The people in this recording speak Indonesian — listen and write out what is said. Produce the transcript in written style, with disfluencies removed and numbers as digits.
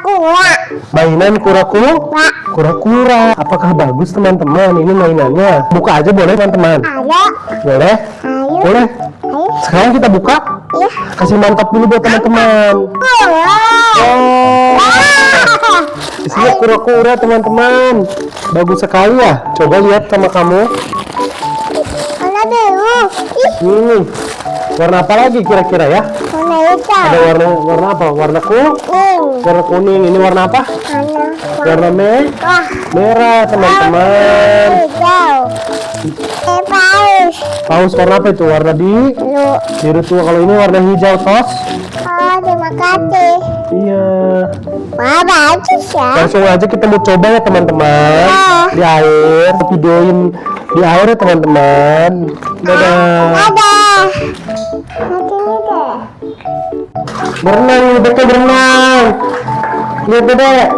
kura-kura. Mainan kura-kura. Apakah bagus teman-teman? Ini mainannya. Buka aja boleh teman-teman? Ada. Boleh? Ayo. Boleh. Ayo. Sekarang kita buka. Iya. Kasih mantap dulu buat teman-teman. Oh. Isinya kura-kura teman-teman. Bagus sekali ya. Coba lihat sama kamu. Mana dulu? Ih, Ini warna apa lagi kira-kira ya? warna hitam. Ada warna apa? Warna kuning. Warna kuning. Ini warna apa? Warna Wah, merah teman-teman. hijau. Paus. Paus warna apa itu? Warna biru tua. Kalau ini warna hijau tos. Oh, terima kasih. Iya. Wah, bagus ya. Langsung aja kita mau coba ya teman-teman. Di air. Videoin di air ya teman-teman. Dadah. Ada. Hatinya deh. Berenang, betul berenang. Lihat Dedek.